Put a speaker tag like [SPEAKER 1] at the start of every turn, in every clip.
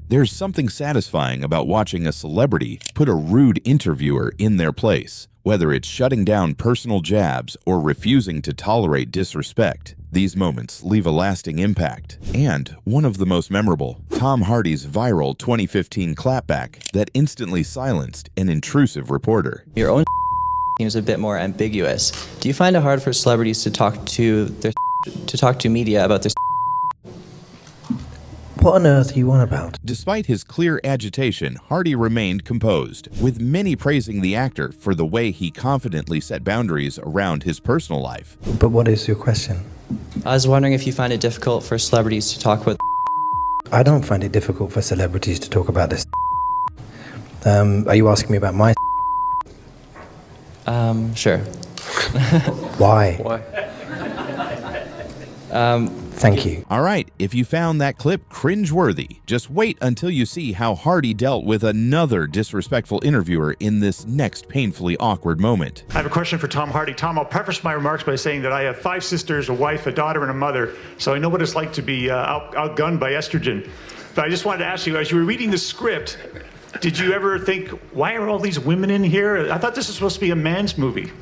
[SPEAKER 1] There's something satisfying about watching a celebrity put a rude interviewer in their place, whether it's shutting down personal jabs or refusing to tolerate disrespect. These moments leave a lasting impact. And one of the most memorable, Tom Hardy's viral 2015 clapback that instantly silenced an intrusive reporter.
[SPEAKER 2] Your own seems a bit more ambiguous. Do you find it hard for celebrities to talk to media about their?
[SPEAKER 3] What on earth are you on about?
[SPEAKER 1] Despite his clear agitation, Hardy remained composed, with many praising the actor for the way he confidently set boundaries around his personal life.
[SPEAKER 3] But what is your question?
[SPEAKER 2] I was wondering if you find it difficult for celebrities to talk about.
[SPEAKER 3] I don't find it difficult for celebrities to talk about this. Are you asking me about my?
[SPEAKER 2] Sure.
[SPEAKER 3] Why?
[SPEAKER 4] Why?
[SPEAKER 3] Thank you.
[SPEAKER 1] All right, if you found that clip cringeworthy, just wait until you see how Hardy dealt with another disrespectful interviewer in this next painfully awkward moment.
[SPEAKER 5] I have a question for Tom Hardy. Tom, I'll preface my remarks by saying that I have 5 sisters, a wife, a daughter, and a mother, so I know what it's like to be outgunned by estrogen. But I just wanted to ask you, as you were reading the script, did you ever think, why are all these women in here? I thought this was supposed to be a man's movie.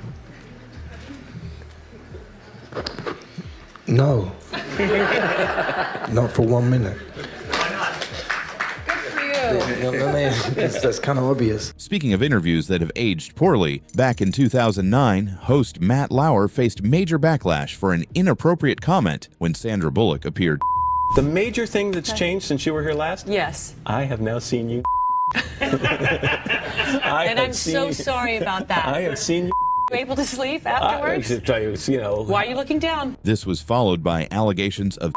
[SPEAKER 3] No. Not for 1 minute.
[SPEAKER 5] Why not?
[SPEAKER 3] Good for you. That's kind of obvious.
[SPEAKER 1] Speaking of interviews that have aged poorly, back in 2009, host Matt Lauer faced major backlash for an inappropriate comment when Sandra Bullock appeared.
[SPEAKER 4] The major thing that's changed since you were here last?
[SPEAKER 6] Yes.
[SPEAKER 4] I have now seen you.
[SPEAKER 6] And I'm so sorry about that.
[SPEAKER 4] I have seen you.
[SPEAKER 6] Were you able to sleep afterwards? Why are you looking down?
[SPEAKER 1] This was followed by allegations of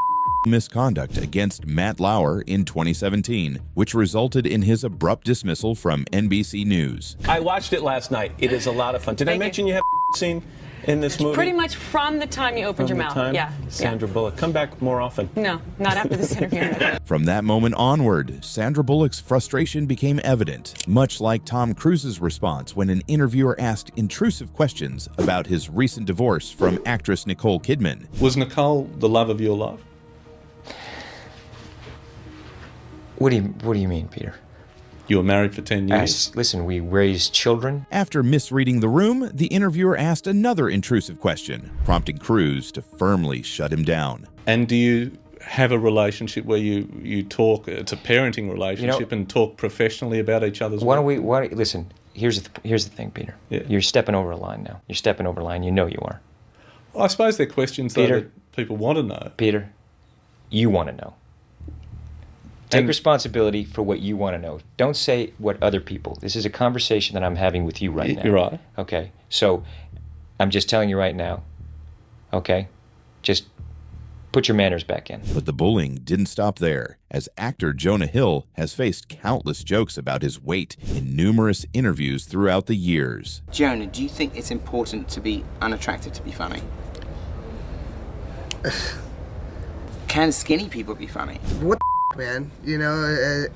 [SPEAKER 1] misconduct against Matt Lauer in 2017, which resulted in his abrupt dismissal from NBC News.
[SPEAKER 4] I watched it last night. It is a lot of fun. Did I mention you have a scene in this movie?
[SPEAKER 6] Pretty much from the time you opened your mouth. Yeah.
[SPEAKER 4] Sandra Bullock. Come back more often.
[SPEAKER 6] No, not after this interview.
[SPEAKER 1] From that moment onward, Sandra Bullock's frustration became evident, much like Tom Cruise's response when an interviewer asked intrusive questions about his recent divorce from actress Nicole Kidman.
[SPEAKER 7] Was Nicole the love of your life?
[SPEAKER 8] What do you mean, Peter?
[SPEAKER 7] You were married for 10 years.
[SPEAKER 8] Listen, we raised children.
[SPEAKER 1] After misreading the room, the interviewer asked another intrusive question, prompting Cruise to firmly shut him down.
[SPEAKER 7] And do you have a relationship where you talk, it's a parenting relationship, and talk professionally about each other's work?
[SPEAKER 8] Listen, here's the thing, Peter.
[SPEAKER 7] Yeah.
[SPEAKER 8] You're stepping over a line now. You're stepping over a line. You know you are.
[SPEAKER 7] I suppose they're questions
[SPEAKER 8] Peter,
[SPEAKER 7] that people want to know.
[SPEAKER 8] Peter, you want to know. Take responsibility for what you want to know. Don't say what other people. This is a conversation that I'm having with you right now.
[SPEAKER 7] You're right.
[SPEAKER 8] Okay, so I'm just telling you right now, okay? Just put your manners back in.
[SPEAKER 1] But the bullying didn't stop there, as actor Jonah Hill has faced countless jokes about his weight in numerous interviews throughout the years.
[SPEAKER 9] Jonah, do you think it's important to be unattractive to be funny? Can skinny people be funny?
[SPEAKER 10] What the man? You know,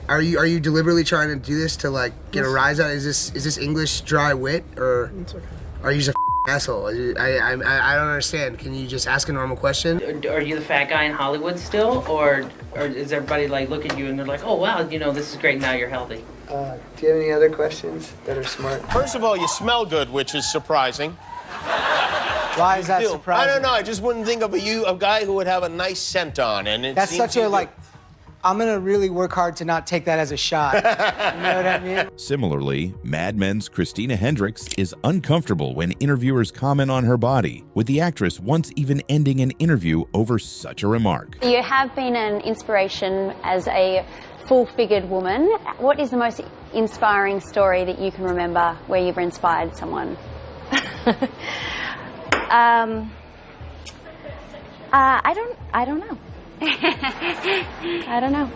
[SPEAKER 10] are you deliberately trying to do this to like get a rise out? Is this English dry wit, or are you just a asshole? I don't understand. Can you just ask a normal question?
[SPEAKER 11] Are you the fat guy in Hollywood still, or is everybody like look at you and they're like, oh wow, you know, this is great, now you're healthy?
[SPEAKER 10] Do you have any other questions that are smart?
[SPEAKER 12] First of all, you smell good, which is surprising.
[SPEAKER 10] Why is that surprising?
[SPEAKER 12] I don't know. I just wouldn't think of a guy who would have a nice scent on, and it
[SPEAKER 10] That's such a like. I'm gonna really work hard to not take that as a shot. You know what I mean?
[SPEAKER 1] Similarly, Mad Men's Christina Hendricks is uncomfortable when interviewers comment on her body, with the actress once even ending an interview over such a remark.
[SPEAKER 13] You have been an inspiration as a full-figured woman. What is the most inspiring story that you can remember where you've inspired someone? I don't know. I don't know.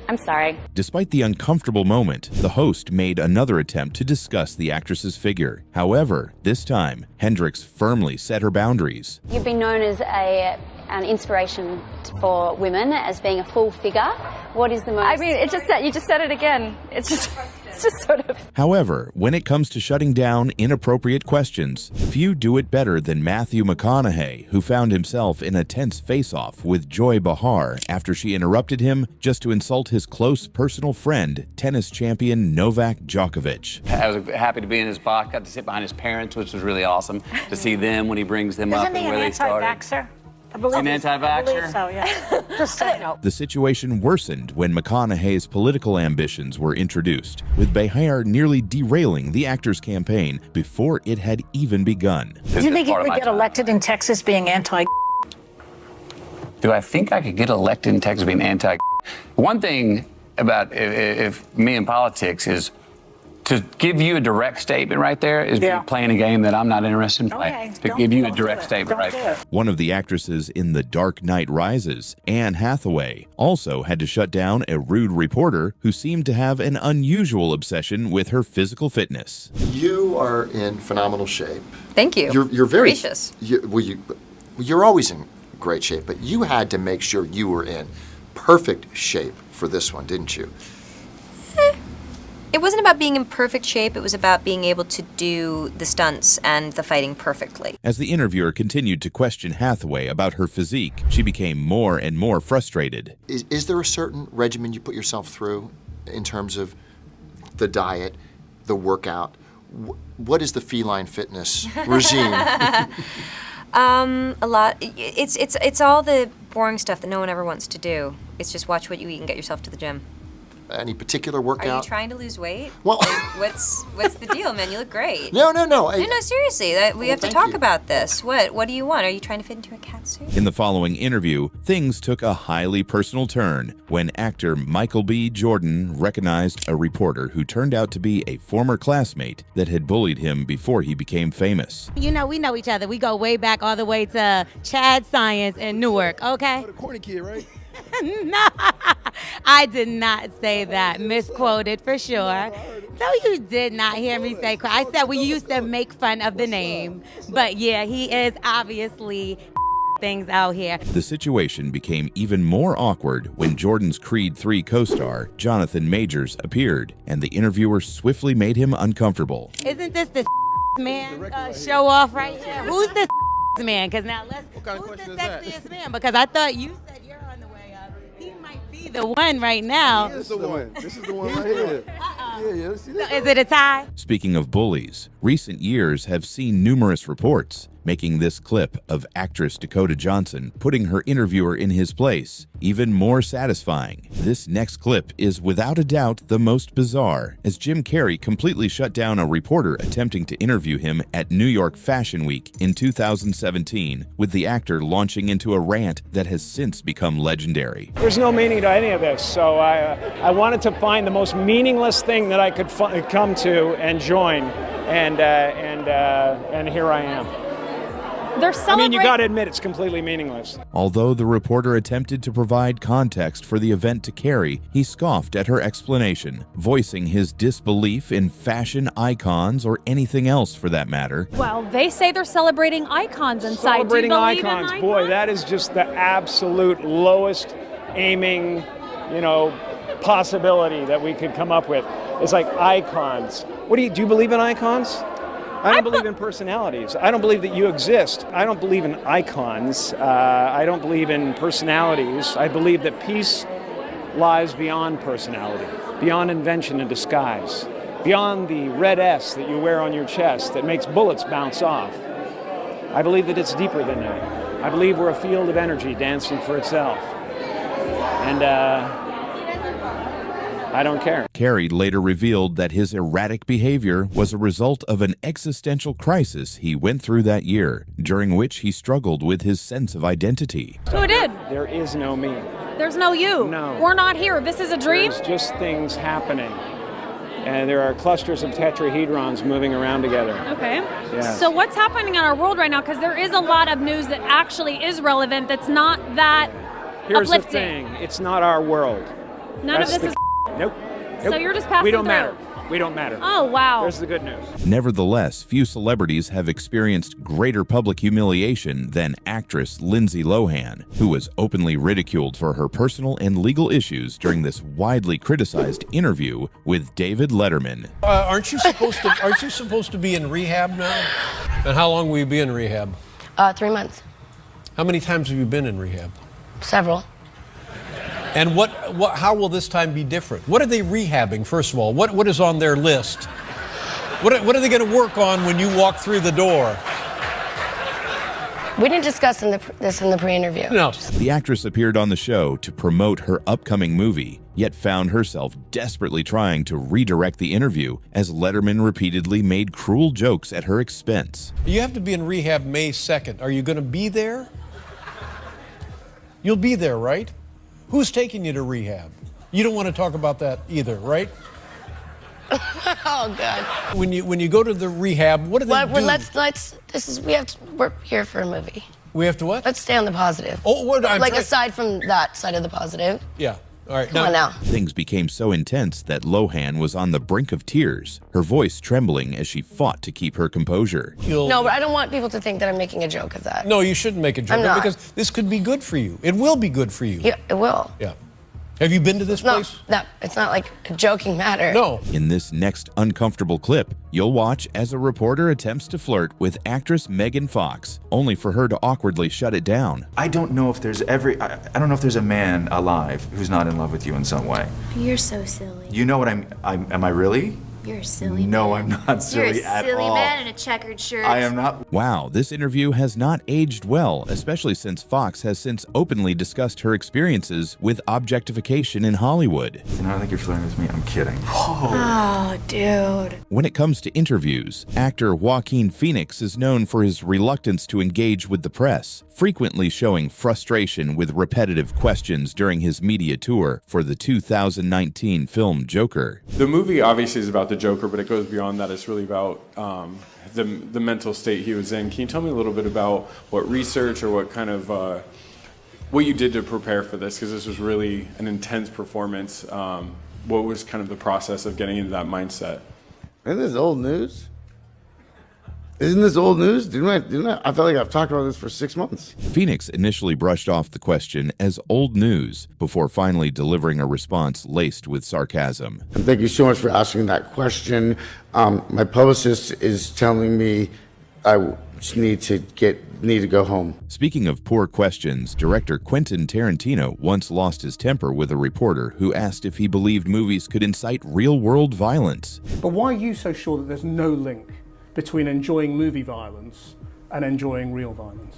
[SPEAKER 13] I'm sorry.
[SPEAKER 1] Despite the uncomfortable moment, the host made another attempt to discuss the actress's figure. However, this time, Hendricks firmly set her boundaries.
[SPEAKER 13] You've been known as an inspiration for women as being a full figure. What is the most...
[SPEAKER 14] I mean, you just said it again. It's just...
[SPEAKER 13] It's just sort of...
[SPEAKER 1] However, when it comes to shutting down inappropriate questions, few do it better than Matthew McConaughey, who found himself in a tense face-off with Joy Behar after she interrupted him just to insult his close personal friend, tennis champion Novak Djokovic.
[SPEAKER 14] I was happy to be in his box, got to sit behind his parents, which was really awesome to see them when he brings them up and where they started.
[SPEAKER 6] Anti-vaxxer? I believe
[SPEAKER 14] An anti-vaxxer?
[SPEAKER 6] I believe so, yeah. Just so you know.
[SPEAKER 1] The situation worsened when McConaughey's political ambitions were introduced, with Behar nearly derailing the actor's campaign before it had even begun.
[SPEAKER 6] Do you think you could get elected in Texas being anti?
[SPEAKER 14] Do I think I could get elected in Texas being anti? One thing about if me in politics is to give you a direct statement right there is playing a game that I'm not interested in playing. To give you a direct statement right there.
[SPEAKER 1] One of the actresses in The Dark Knight Rises, Anne Hathaway, also had to shut down a rude reporter who seemed to have an unusual obsession with her physical fitness.
[SPEAKER 15] You are in phenomenal shape.
[SPEAKER 16] Thank you.
[SPEAKER 15] You're very
[SPEAKER 16] gracious.
[SPEAKER 15] You're always in great shape, but you had to make sure you were in perfect shape for this one, didn't you?
[SPEAKER 16] It wasn't about being in perfect shape. It was about being able to do the stunts and the fighting perfectly.
[SPEAKER 1] As the interviewer continued to question Hathaway about her physique, she became more and more frustrated.
[SPEAKER 15] Is there a certain regimen you put yourself through in terms of the diet, the workout? What is the feline fitness regime?
[SPEAKER 16] A lot. It's all the boring stuff that no one ever wants to do. It's just watch what you eat and get yourself to the gym.
[SPEAKER 15] Any particular workout?
[SPEAKER 16] Are you trying to lose weight?
[SPEAKER 15] Well,
[SPEAKER 16] what's the deal, man? You look great.
[SPEAKER 15] No.
[SPEAKER 16] No, seriously. We have to talk about this. What do you want? Are you trying to fit into a cat suit?
[SPEAKER 1] In the following interview, things took a highly personal turn when actor Michael B. Jordan recognized a reporter who turned out to be a former classmate that had bullied him before he became famous.
[SPEAKER 17] You know, we know each other. We go way back all the way to Chad Science in Newark, okay?
[SPEAKER 18] The corny kid, right?
[SPEAKER 17] No, I did not say that. Misquoted for sure. No, you did not hear me say. I said we used to make fun of the name. But yeah, he is obviously things out here.
[SPEAKER 1] The situation became even more awkward when Jordan's Creed 3 co-star, Jonathan Majors, appeared, and the interviewer swiftly made him uncomfortable.
[SPEAKER 17] Isn't this the man show off right here? Who's the man? Because now who's the sexiest man? Because I thought you said you're on the way up. He might be the one right now.
[SPEAKER 18] He is the one. This is the one right here. Yeah, see that?
[SPEAKER 17] So is it a tie?
[SPEAKER 1] Speaking of bullies, recent years have seen numerous reports making this clip of actress Dakota Johnson putting her interviewer in his place even more satisfying. This next clip is without a doubt the most bizarre, as Jim Carrey completely shut down a reporter attempting to interview him at New York Fashion Week in 2017, with the actor launching into a rant that has since become legendary.
[SPEAKER 19] There's no meaning to any of this, so I wanted to find the most meaningless thing that I could come to and join, and here I am. I mean, you got to admit it's completely meaningless.
[SPEAKER 1] Although the reporter attempted to provide context for the event to Carrey, he scoffed at her explanation, voicing his disbelief in fashion icons or anything else for that matter.
[SPEAKER 20] Well, they say they're celebrating icons inside.
[SPEAKER 19] Celebrating icons, boy, that is just the absolute lowest aiming, possibility that we could come up with. It's like icons. Do you believe in icons? I don't believe in personalities. I don't believe that you exist. I don't believe in icons. I don't believe in personalities. I believe that peace lies beyond personality, beyond invention and disguise, beyond the red S that you wear on your chest that makes bullets bounce off. I believe that it's deeper than that. I believe we're a field of energy dancing for itself. And I don't care.
[SPEAKER 1] Carrey later revealed that his erratic behavior was a result of an existential crisis he went through that year, during which he struggled with his sense of identity.
[SPEAKER 20] Who did?
[SPEAKER 19] There is no me.
[SPEAKER 20] There's no you.
[SPEAKER 19] No.
[SPEAKER 20] We're not here. This is a dream?
[SPEAKER 19] There's just things happening. And there are clusters of tetrahedrons moving around together.
[SPEAKER 20] Okay.
[SPEAKER 19] Yes.
[SPEAKER 20] So what's happening in our world right now? Because there is a lot of news that actually is relevant that's not that
[SPEAKER 19] Here's the
[SPEAKER 20] uplifting.
[SPEAKER 19] thing. It's not our world.
[SPEAKER 20] None of this is...
[SPEAKER 19] Nope.
[SPEAKER 20] So you're just passing
[SPEAKER 19] We don't
[SPEAKER 20] through.
[SPEAKER 19] matter. We don't matter.
[SPEAKER 20] Oh, wow.
[SPEAKER 19] There's the good news.
[SPEAKER 1] Nevertheless, few celebrities have experienced greater public humiliation than actress Lindsay Lohan, who was openly ridiculed for her personal and legal issues during this widely criticized interview with David Letterman.
[SPEAKER 21] Aren't you supposed to be in rehab now? And how long will you be in rehab?
[SPEAKER 22] 3 months.
[SPEAKER 21] How many times have you been in rehab?
[SPEAKER 22] Several.
[SPEAKER 21] And how will this time be different? What are they rehabbing, first of all? What is on their list? What are they going to work on when you walk through the door?
[SPEAKER 22] We didn't discuss this in the pre-interview.
[SPEAKER 21] No.
[SPEAKER 1] The actress appeared on the show to promote her upcoming movie, yet found herself desperately trying to redirect the interview as Letterman repeatedly made cruel jokes at her expense.
[SPEAKER 21] You have to be in rehab May 2nd. Are you going to be there? You'll be there, right? Who's taking you to rehab? You don't want to talk about that either, right?
[SPEAKER 22] Oh God.
[SPEAKER 21] When you go to the rehab, what do they do?
[SPEAKER 22] We're here for a movie.
[SPEAKER 21] We have to what?
[SPEAKER 22] Let's stay on the positive.
[SPEAKER 21] Oh,
[SPEAKER 22] aside from that side of the positive.
[SPEAKER 21] Yeah. All right.
[SPEAKER 22] Come on now.
[SPEAKER 1] Things became so intense that Lohan was on the brink of tears, her voice trembling as she fought to keep her composure.
[SPEAKER 22] No, but I don't want people to think that I'm making a joke of that.
[SPEAKER 21] No, you shouldn't make a joke
[SPEAKER 22] I'm not.
[SPEAKER 21] because this could be good for you. It will be good for you.
[SPEAKER 22] Yeah, it will.
[SPEAKER 21] Yeah. Have you been to this place?
[SPEAKER 22] No, it's not like a joking matter.
[SPEAKER 21] No.
[SPEAKER 1] In this next uncomfortable clip, you'll watch as a reporter attempts to flirt with actress Megan Fox, only for her to awkwardly shut it down.
[SPEAKER 23] I don't know if there's I don't know if there's a man alive who's not in love with you in some way.
[SPEAKER 24] You're so silly.
[SPEAKER 23] You know what am I really?
[SPEAKER 24] You're a silly
[SPEAKER 23] No,
[SPEAKER 24] man.
[SPEAKER 23] I'm not silly
[SPEAKER 24] You're a
[SPEAKER 23] at
[SPEAKER 24] silly
[SPEAKER 23] all.
[SPEAKER 24] man in a checkered shirt.
[SPEAKER 23] I am not.
[SPEAKER 1] Wow, this interview has not aged well, especially since Fox has since openly discussed her experiences with objectification in Hollywood.
[SPEAKER 23] You know, I think you're flirting with me. I'm kidding.
[SPEAKER 24] Oh, dude.
[SPEAKER 1] When it comes to interviews, actor Joaquin Phoenix is known for his reluctance to engage with the press, frequently showing frustration with repetitive questions during his media tour for the 2019 film Joker.
[SPEAKER 25] The movie obviously is about the Joker, but it goes beyond that. It's really about the mental state he was in. Can you tell me a little bit about what research or what kind of what you did to prepare for this? Because this was really an intense performance. What was kind of the process of getting into that mindset?
[SPEAKER 18] Isn't this old news? Isn't this old news? I felt like I've talked about this for 6 months.
[SPEAKER 1] Phoenix initially brushed off the question as old news before finally delivering a response laced with sarcasm.
[SPEAKER 18] And thank you so much for asking that question. My publicist is telling me I just need to go home.
[SPEAKER 1] Speaking of poor questions, director Quentin Tarantino once lost his temper with a reporter who asked if he believed movies could incite real-world violence.
[SPEAKER 26] But why are you so sure that there's no link between enjoying movie violence and enjoying real violence?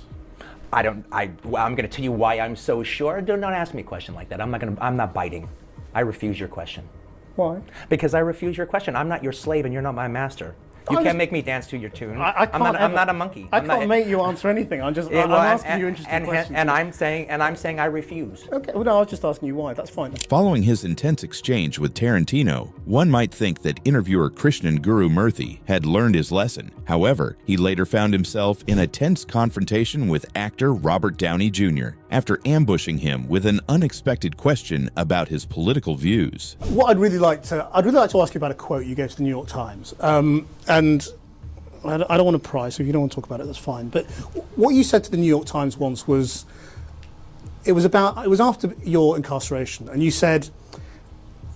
[SPEAKER 27] I'm going to tell you why I'm so sure. Do not ask me a question like that. I'm not biting. I refuse your question.
[SPEAKER 26] Why?
[SPEAKER 27] Because I refuse your question. I'm not your slave and you're not my master. You can't make me dance to your tune. I'm not a monkey.
[SPEAKER 26] I can't make you answer anything. I'm asking you interesting questions.
[SPEAKER 27] And I'm saying I refuse.
[SPEAKER 26] Okay. Well, no, I was just asking you why. That's fine.
[SPEAKER 1] Following his intense exchange with Tarantino, one might think that interviewer Krishnan Guru Murthy had learned his lesson. However, he later found himself in a tense confrontation with actor Robert Downey Jr. after ambushing him with an unexpected question about his political views.
[SPEAKER 26] What I'd really like to ask you about a quote you gave to the New York Times. And I don't want to pry, so if you don't want to talk about it, that's fine. But what you said to the New York Times once was, it was after your incarceration, and you said,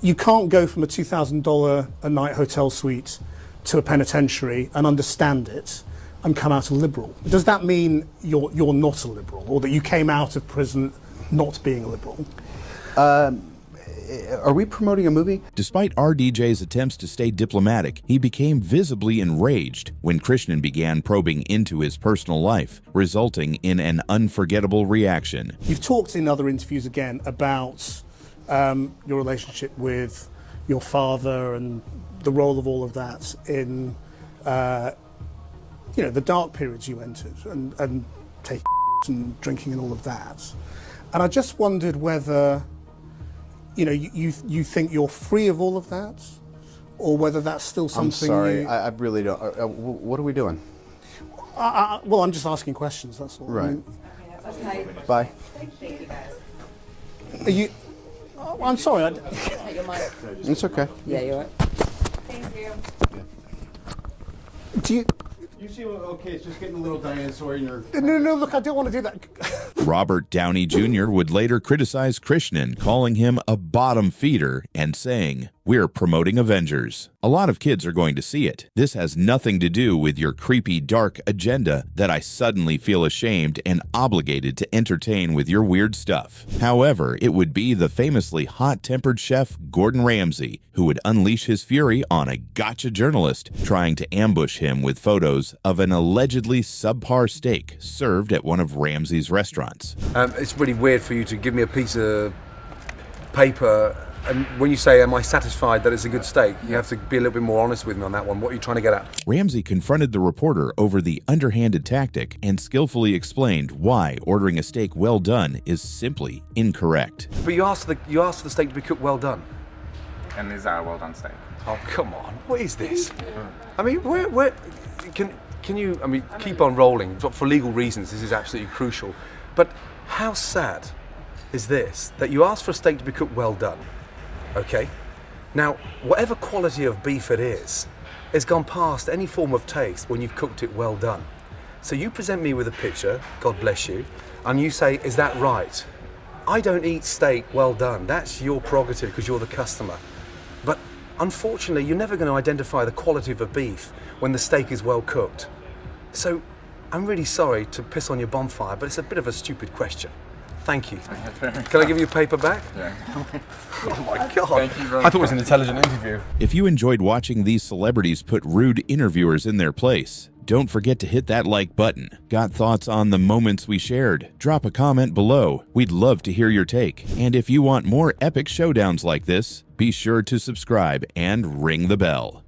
[SPEAKER 26] you can't go from a $2,000 a night hotel suite to a penitentiary and understand it and come out a liberal. Does that mean you're not a liberal, or that you came out of prison not being a liberal?
[SPEAKER 28] Are we promoting a movie?
[SPEAKER 1] Despite RDJ's attempts to stay diplomatic, he became visibly enraged when Krishnan began probing into his personal life, resulting in an unforgettable reaction.
[SPEAKER 26] You've talked in other interviews again about your relationship with your father and the role of all of that in the dark periods you entered and taking and drinking and all of that. And I just wondered whether you think you're free of all of that, or whether that's still something.
[SPEAKER 28] I'm sorry, I really don't. What are we doing?
[SPEAKER 26] Well, I'm just asking questions. That's all.
[SPEAKER 28] Right.
[SPEAKER 26] I mean,
[SPEAKER 28] okay. Bye.
[SPEAKER 24] Thank you, guys.
[SPEAKER 26] Are you? I'm sorry.
[SPEAKER 28] It's okay.
[SPEAKER 24] Yeah, you're right. Thank you.
[SPEAKER 26] Do you?
[SPEAKER 28] You seem okay. It's just getting a little dinosaur in your.
[SPEAKER 26] No, look, I don't want to do that.
[SPEAKER 1] Robert Downey Jr. would later criticize Krishnan, calling him a bottom feeder and saying, "We're promoting Avengers. A lot of kids are going to see it. This has nothing to do with your creepy, dark agenda that I suddenly feel ashamed and obligated to entertain with your weird stuff." However, it would be the famously hot-tempered chef Gordon Ramsay who would unleash his fury on a gotcha journalist trying to ambush him with photos of an allegedly subpar steak served at one of Ramsay's restaurants.
[SPEAKER 2] It's really weird for you to give me a piece of paper, and when you say, am I satisfied that it's a good steak, you have to be a little bit more honest with me on that one. What are you trying to get at?
[SPEAKER 1] Ramsay confronted the reporter over the underhanded tactic and skillfully explained why ordering a steak well done is simply incorrect.
[SPEAKER 2] But you asked for the steak to be cooked well done.
[SPEAKER 3] And is that a well done steak?
[SPEAKER 2] Oh, come on. What is this? I mean, where can you, I mean, keep on rolling. For legal reasons, this is absolutely crucial. But how sad is this, that you asked for a steak to be cooked well done, okay? Now, whatever quality of beef it is, it's gone past any form of taste when you've cooked it well done. So you present me with a picture, God bless you, and you say, is that right? I don't eat steak well done. That's your prerogative because you're the customer. But unfortunately, you're never going to identify the quality of a beef when the steak is well cooked. So I'm really sorry to piss on your bonfire, but it's a bit of a stupid question. Thank you. Can I give you a paper back?
[SPEAKER 3] Yeah.
[SPEAKER 2] Oh my God.
[SPEAKER 3] Thank you very
[SPEAKER 2] I thought it was an intelligent interview.
[SPEAKER 1] If you enjoyed watching these celebrities put rude interviewers in their place, don't forget to hit that like button. Got thoughts on the moments we shared? Drop a comment below. We'd love to hear your take. And if you want more epic showdowns like this, be sure to subscribe and ring the bell.